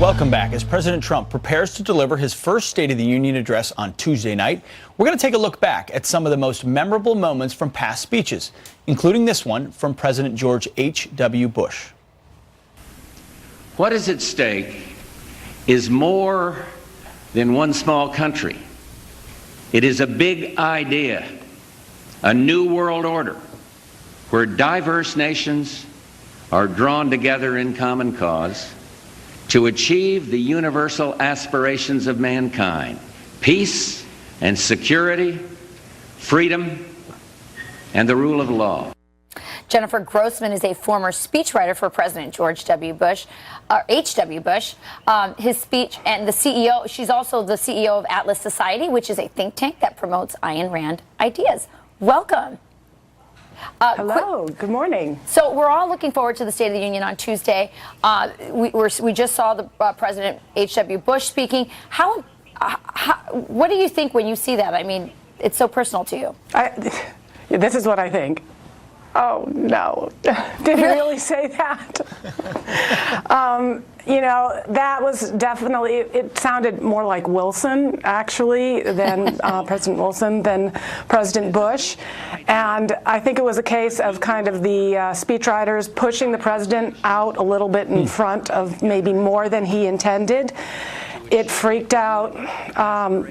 Welcome back. As President Trump prepares to deliver his first State of the Union address on Tuesday night, we're going to take a look back at some of the most memorable moments from past speeches, including this one from President George H.W. Bush. What is at stake is more than one small country. It is a big idea, a new world order, where diverse nations are drawn together in common cause to achieve the universal aspirations of mankind: peace and security, freedom, and the rule of law. Jennifer Grossman is a former speechwriter for President George W. Bush, H.W. Bush. His speech, and the CEO, she's also the CEO of Atlas Society, which is a think tank that promotes Ayn Rand ideas. Welcome. Hello, good morning. So we're all looking forward to the State of the Union on Tuesday. We just saw the President H.W. Bush speaking. What do you think when you see that? I mean, it's so personal to you. This is what I think. Oh, no. Did he really say that? You know, that was definitely, it sounded more like Wilson, actually, than President Wilson, than President Bush. And I think it was a case of kind of the speechwriters pushing the president out a little bit in front of maybe more than he intended. It freaked out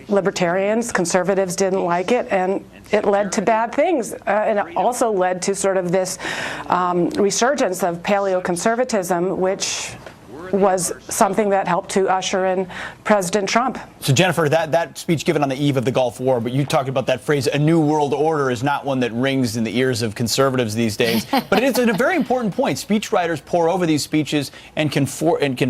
libertarians, conservatives didn't like it, and it led to bad things. And it also led to sort of this resurgence of paleoconservatism, which was something that helped to usher in President Trump. So, Jennifer, that speech given on the eve of the Gulf War, but you talked about that phrase, a new world order, is not one that rings in the ears of conservatives these days. But it's a very important point. Speechwriters pour over these speeches and can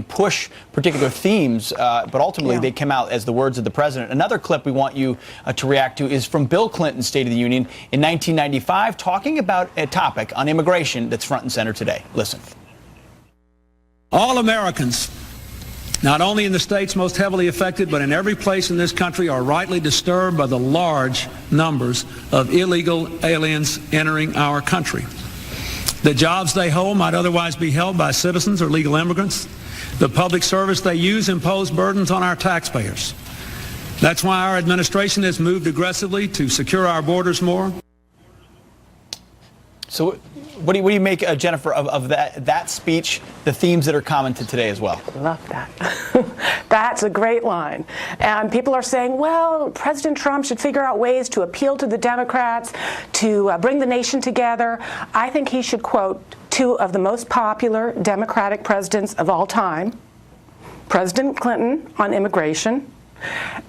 push particular themes, but ultimately they come out as the words of the president. Another clip we want you to react to is from Bill Clinton's State of the Union in 1995, talking about a topic on immigration that's front and center today. Listen. All Americans, not only in the states most heavily affected, but in every place in this country, are rightly disturbed by the large numbers of illegal aliens entering our country. The jobs they hold might otherwise be held by citizens or legal immigrants. The public service they use impose burdens on our taxpayers. That's why our administration has moved aggressively to secure our borders more. So what do you make, Jennifer, of that speech, the themes that are commented today as well? I love that. That's a great line. And people are saying, well, President Trump should figure out ways to appeal to the Democrats, to bring the nation together. I think he should quote two of the most popular Democratic presidents of all time, President Clinton on immigration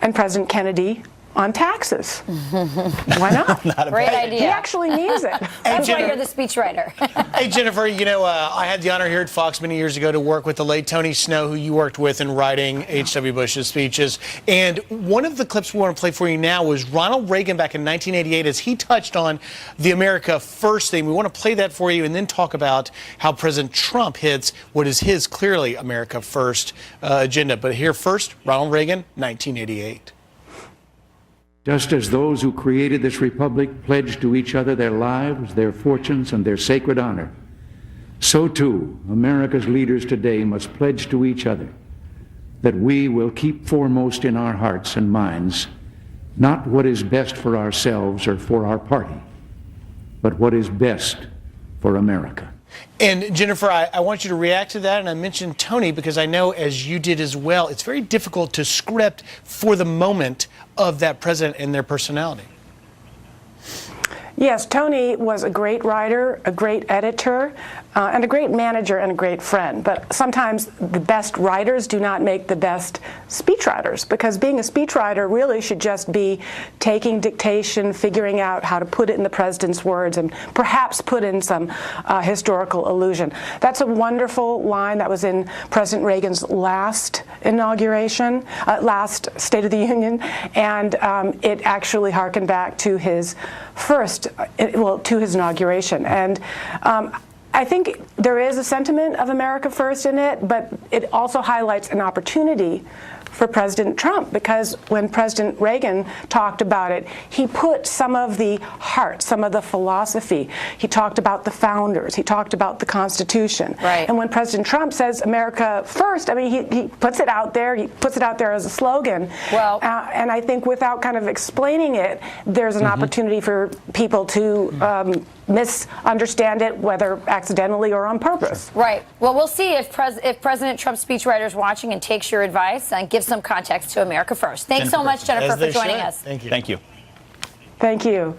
and President Kennedy on taxes. Why not? Great idea. He actually means it. That's why you're the speechwriter. Hey, Jennifer, you know, I had the honor here at Fox many years ago to work with the late Tony Snow, who you worked with in writing H.W. Bush's speeches. And one of the clips we want to play for you now was Ronald Reagan back in 1988 as he touched on the America First theme. We want to play that for you and then talk about how President Trump hits what is his clearly America First agenda. But here first, Ronald Reagan, 1988. Just as those who created this republic pledged to each other their lives, their fortunes, and their sacred honor, so too America's leaders today must pledge to each other that we will keep foremost in our hearts and minds not what is best for ourselves or for our party, but what is best for America. And Jennifer, I want you to react to that, and I mentioned Tony because I know, as you did as well, it's very difficult to script for the moment of that president and their personality. Yes, Tony was a great writer, a great editor, and a great manager and a great friend. But sometimes the best writers do not make the best speechwriters, because being a speechwriter really should just be taking dictation, figuring out how to put it in the president's words, and perhaps put in some historical allusion. That's a wonderful line that was in President Reagan's last inauguration, last State of the Union, and it actually harkened back to his first, to his inauguration. And I think there is a sentiment of America First in it, but it also highlights an opportunity for President Trump, because when President Reagan talked about it, he put some of the heart, some of the philosophy. He talked about the founders. He talked about the Constitution. Right. And when President Trump says America first, I mean, he puts it out there. He puts it out there as a slogan. Well, and I think without kind of explaining it, there's an opportunity for people to misunderstand it, whether accidentally or on purpose. Right. Well, we'll see if President Trump's speechwriter is watching and takes your advice and gives some context to America First. Thanks so much, Jennifer, for joining us. Thank you. Thank you. Thank you.